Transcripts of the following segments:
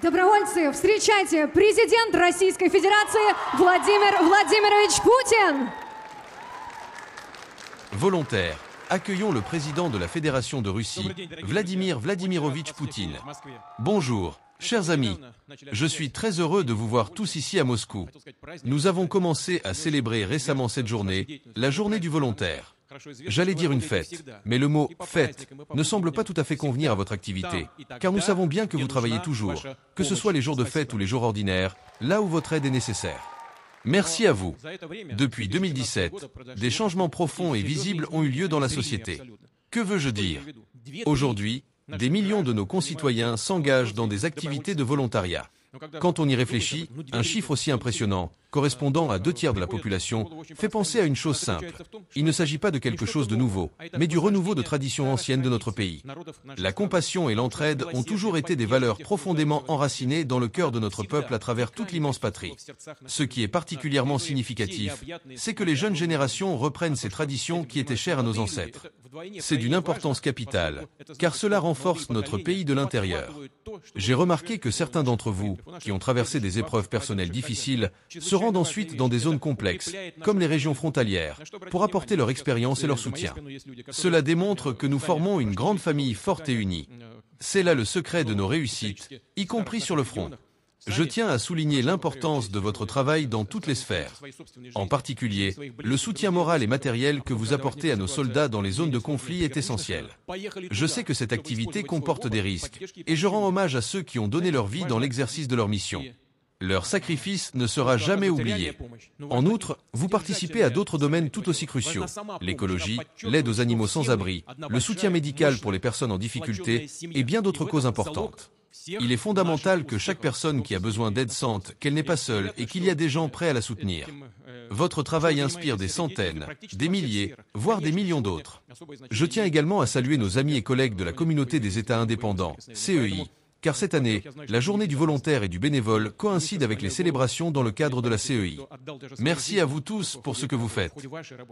Добровольцы, встречайте, президент Российской Федерации Владимир Владимирович Путин. Volontaires, accueillons le président de la Fédération de Russie, Vladimir Vladimirovitch Poutine. Bonjour, chers amis. Je suis très heureux de vous voir tous ici à Moscou. Nous avons commencé à célébrer récemment cette journée, la journée du volontaire. J'allais dire une fête, mais le mot « fête » ne semble pas tout à fait convenir à votre activité, car nous savons bien que vous travaillez toujours, que ce soit les jours de fête ou les jours ordinaires, là où votre aide est nécessaire. Merci à vous. Depuis 2017, des changements profonds et visibles ont eu lieu dans la société. Que veux-je dire? Aujourd'hui, des millions de nos concitoyens s'engagent dans des activités de volontariat. Quand on y réfléchit, un chiffre aussi impressionnant, correspondant à 2/3 de la population, fait penser à une chose simple. Il ne s'agit pas de quelque chose de nouveau, mais du renouveau de traditions anciennes de notre pays. La compassion et l'entraide ont toujours été des valeurs profondément enracinées dans le cœur de notre peuple à travers toute l'immense patrie. Ce qui est particulièrement significatif, c'est que les jeunes générations reprennent ces traditions qui étaient chères à nos ancêtres. C'est d'une importance capitale, car cela renforce notre pays de l'intérieur. J'ai remarqué que certains d'entre vous, qui ont traversé des épreuves personnelles difficiles, se rendent ensuite dans des zones complexes, comme les régions frontalières, pour apporter leur expérience et leur soutien. Cela démontre que nous formons une grande famille forte et unie. C'est là le secret de nos réussites, y compris sur le front. Je tiens à souligner l'importance de votre travail dans toutes les sphères. En particulier, le soutien moral et matériel que vous apportez à nos soldats dans les zones de conflit est essentiel. Je sais que cette activité comporte des risques, et je rends hommage à ceux qui ont donné leur vie dans l'exercice de leur mission. Leur sacrifice ne sera jamais oublié. En outre, vous participez à d'autres domaines tout aussi cruciaux. L'écologie, l'aide aux animaux sans abri, le soutien médical pour les personnes en difficulté et bien d'autres causes importantes. Il est fondamental que chaque personne qui a besoin d'aide sente qu'elle n'est pas seule et qu'il y a des gens prêts à la soutenir. Votre travail inspire des centaines, des milliers, voire des millions d'autres. Je tiens également à saluer nos amis et collègues de la communauté des États indépendants, CEI, car cette année, la journée du volontaire et du bénévole coïncide avec les célébrations dans le cadre de la CEI. Merci à vous tous pour ce que vous faites.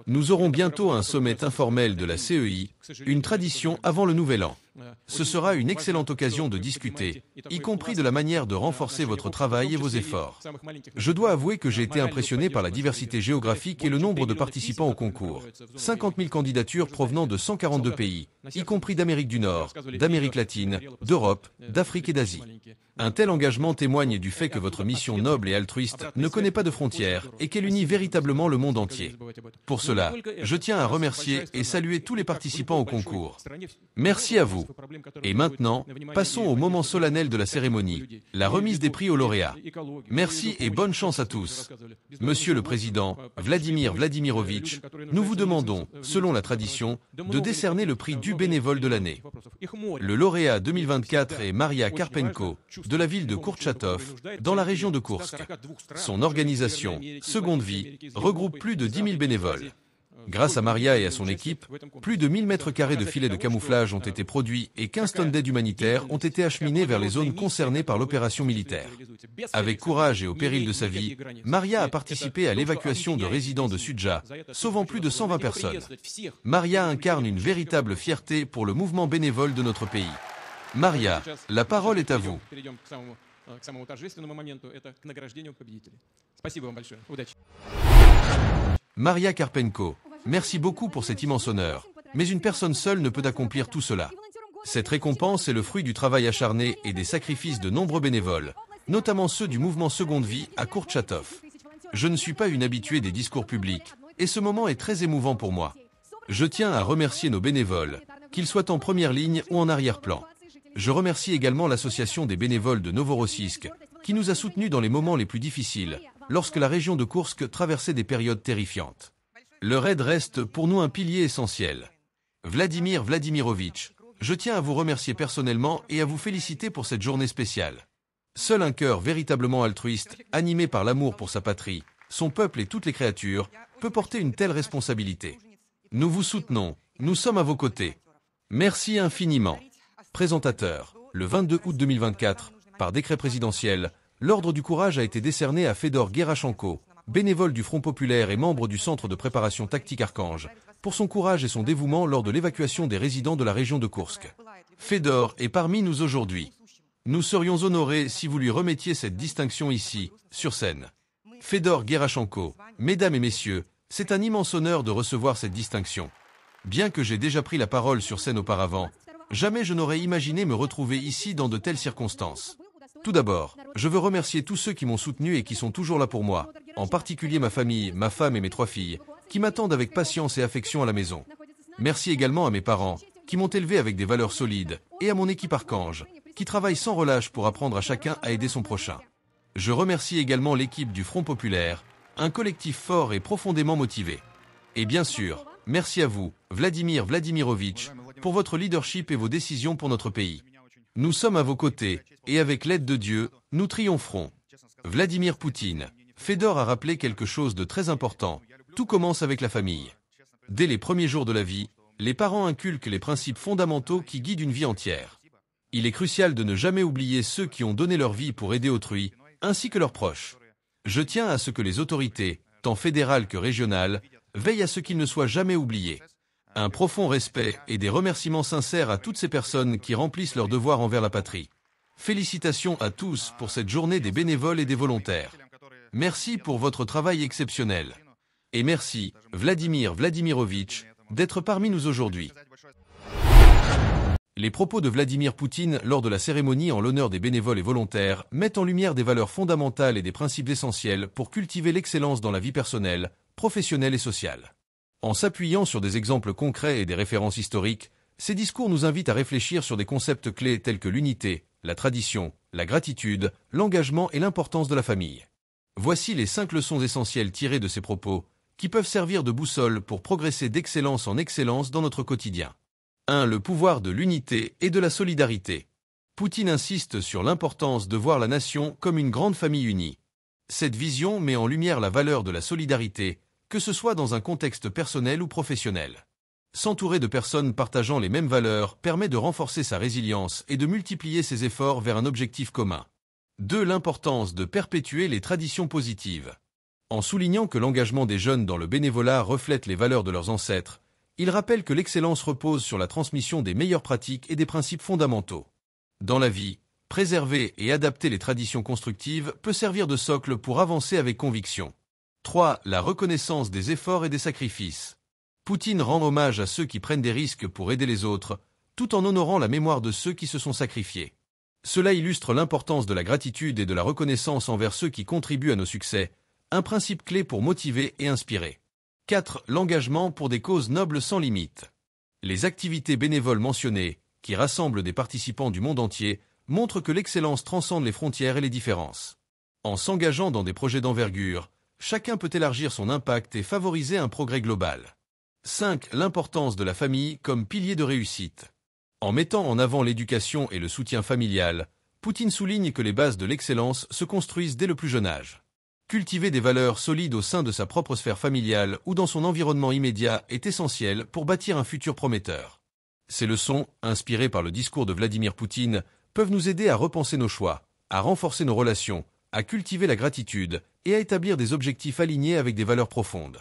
Nous aurons bientôt un sommet informel de la CEI, une tradition avant le Nouvel An. Ce sera une excellente occasion de discuter, y compris de la manière de renforcer votre travail et vos efforts. Je dois avouer que j'ai été impressionné par la diversité géographique et le nombre de participants au concours. 50 000 candidatures provenant de 142 pays, y compris d'Amérique du Nord, d'Amérique latine, d'Europe, d'Afrique et d'Asie. Un tel engagement témoigne du fait que votre mission noble et altruiste ne connaît pas de frontières et qu'elle unit véritablement le monde entier. Pour cela, je tiens à remercier et saluer tous les participants au concours. Merci à vous. Et maintenant, passons au moment solennel de la cérémonie, la remise des prix aux lauréats. Merci et bonne chance à tous. Monsieur le Président, Vladimir Vladimirovitch, nous vous demandons, selon la tradition, de décerner le prix du bénévole de l'année. Le lauréat 2024 est Maria Karpenko, de la ville de Kourtchatov, dans la région de Koursk. Son organisation, Seconde Vie, regroupe plus de 10 000 bénévoles. Grâce à Maria et à son équipe, plus de 1000 mètres carrés de filets de camouflage ont été produits et 15 tonnes d'aide humanitaire ont été acheminées vers les zones concernées par l'opération militaire. Avec courage et au péril de sa vie, Maria a participé à l'évacuation de résidents de Sudja, sauvant plus de 120 personnes. Maria incarne une véritable fierté pour le mouvement bénévole de notre pays. Maria, la parole est à vous. Maria Karpenko, merci beaucoup pour cet immense honneur, mais une personne seule ne peut accomplir tout cela. Cette récompense est le fruit du travail acharné et des sacrifices de nombreux bénévoles, notamment ceux du mouvement Seconde Vie à Kourtchatov. Je ne suis pas une habituée des discours publics, et ce moment est très émouvant pour moi. Je tiens à remercier nos bénévoles, qu'ils soient en première ligne ou en arrière-plan. Je remercie également l'association des bénévoles de Novorossiysk, qui nous a soutenus dans les moments les plus difficiles, lorsque la région de Koursk traversait des périodes terrifiantes. Leur aide reste pour nous un pilier essentiel. Vladimir Vladimirovitch, je tiens à vous remercier personnellement et à vous féliciter pour cette journée spéciale. Seul un cœur véritablement altruiste, animé par l'amour pour sa patrie, son peuple et toutes les créatures, peut porter une telle responsabilité. Nous vous soutenons, nous sommes à vos côtés. Merci infiniment. Présentateur, le 22 août 2024, par décret présidentiel, l'Ordre du Courage a été décerné à Fedor Gerashenko, bénévole du Front populaire et membre du Centre de préparation tactique Archange, pour son courage et son dévouement lors de l'évacuation des résidents de la région de Koursk. Fedor est parmi nous aujourd'hui. Nous serions honorés si vous lui remettiez cette distinction ici, sur scène. Fedor Gerashenko, mesdames et messieurs, c'est un immense honneur de recevoir cette distinction. Bien que j'ai déjà pris la parole sur scène auparavant, jamais je n'aurais imaginé me retrouver ici dans de telles circonstances. Tout d'abord, je veux remercier tous ceux qui m'ont soutenu et qui sont toujours là pour moi, en particulier ma famille, ma femme et mes 3 filles, qui m'attendent avec patience et affection à la maison. Merci également à mes parents, qui m'ont élevé avec des valeurs solides, et à mon équipe Archange, qui travaille sans relâche pour apprendre à chacun à aider son prochain. Je remercie également l'équipe du Front Populaire, un collectif fort et profondément motivé. Et bien sûr, merci à vous, Vladimir Vladimirovitch, pour votre leadership et vos décisions pour notre pays. Nous sommes à vos côtés, et avec l'aide de Dieu, nous triompherons. Vladimir Poutine. Fedor a rappelé quelque chose de très important. Tout commence avec la famille. Dès les premiers jours de la vie, les parents inculquent les principes fondamentaux qui guident une vie entière. Il est crucial de ne jamais oublier ceux qui ont donné leur vie pour aider autrui, ainsi que leurs proches. Je tiens à ce que les autorités, tant fédérales que régionales, veillent à ce qu'ils ne soient jamais oubliés. Un profond respect et des remerciements sincères à toutes ces personnes qui remplissent leurs devoirs envers la patrie. Félicitations à tous pour cette journée des bénévoles et des volontaires. Merci pour votre travail exceptionnel. Et merci, Vladimir Vladimirovitch, d'être parmi nous aujourd'hui. Les propos de Vladimir Poutine lors de la cérémonie en l'honneur des bénévoles et volontaires mettent en lumière des valeurs fondamentales et des principes essentiels pour cultiver l'excellence dans la vie personnelle, professionnelle et sociale. En s'appuyant sur des exemples concrets et des références historiques, ces discours nous invitent à réfléchir sur des concepts clés tels que l'unité, la tradition, la gratitude, l'engagement et l'importance de la famille. Voici les 5 leçons essentielles tirées de ces propos, qui peuvent servir de boussole pour progresser d'excellence en excellence dans notre quotidien. 1. Le pouvoir de l'unité et de la solidarité. Poutine insiste sur l'importance de voir la nation comme une grande famille unie. Cette vision met en lumière la valeur de la solidarité, que ce soit dans un contexte personnel ou professionnel. S'entourer de personnes partageant les mêmes valeurs permet de renforcer sa résilience et de multiplier ses efforts vers un objectif commun. 2. L'importance de perpétuer les traditions positives. En soulignant que l'engagement des jeunes dans le bénévolat reflète les valeurs de leurs ancêtres, il rappelle que l'excellence repose sur la transmission des meilleures pratiques et des principes fondamentaux. Dans la vie, préserver et adapter les traditions constructives peut servir de socle pour avancer avec conviction. 3. La reconnaissance des efforts et des sacrifices. Poutine rend hommage à ceux qui prennent des risques pour aider les autres, tout en honorant la mémoire de ceux qui se sont sacrifiés. Cela illustre l'importance de la gratitude et de la reconnaissance envers ceux qui contribuent à nos succès, un principe clé pour motiver et inspirer. 4. L'engagement pour des causes nobles sans limite. Les activités bénévoles mentionnées, qui rassemblent des participants du monde entier, montrent que l'excellence transcende les frontières et les différences. En s'engageant dans des projets d'envergure, chacun peut élargir son impact et favoriser un progrès global. 5. L'importance de la famille comme pilier de réussite. En mettant en avant l'éducation et le soutien familial, Poutine souligne que les bases de l'excellence se construisent dès le plus jeune âge. Cultiver des valeurs solides au sein de sa propre sphère familiale ou dans son environnement immédiat est essentiel pour bâtir un futur prometteur. Ces leçons, inspirées par le discours de Vladimir Poutine, peuvent nous aider à repenser nos choix, à renforcer nos relations, à cultiver la gratitude et à établir des objectifs alignés avec des valeurs profondes.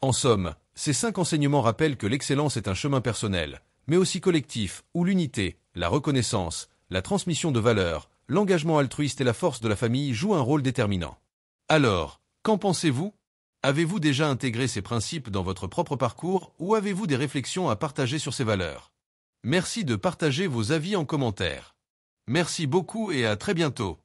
En somme, ces 5 enseignements rappellent que l'excellence est un chemin personnel, mais aussi collectif, où l'unité, la reconnaissance, la transmission de valeurs, l'engagement altruiste et la force de la famille jouent un rôle déterminant. Alors, qu'en pensez-vous? Avez-vous déjà intégré ces principes dans votre propre parcours ou avez-vous des réflexions à partager sur ces valeurs? Merci de partager vos avis en commentaire. Merci beaucoup et à très bientôt.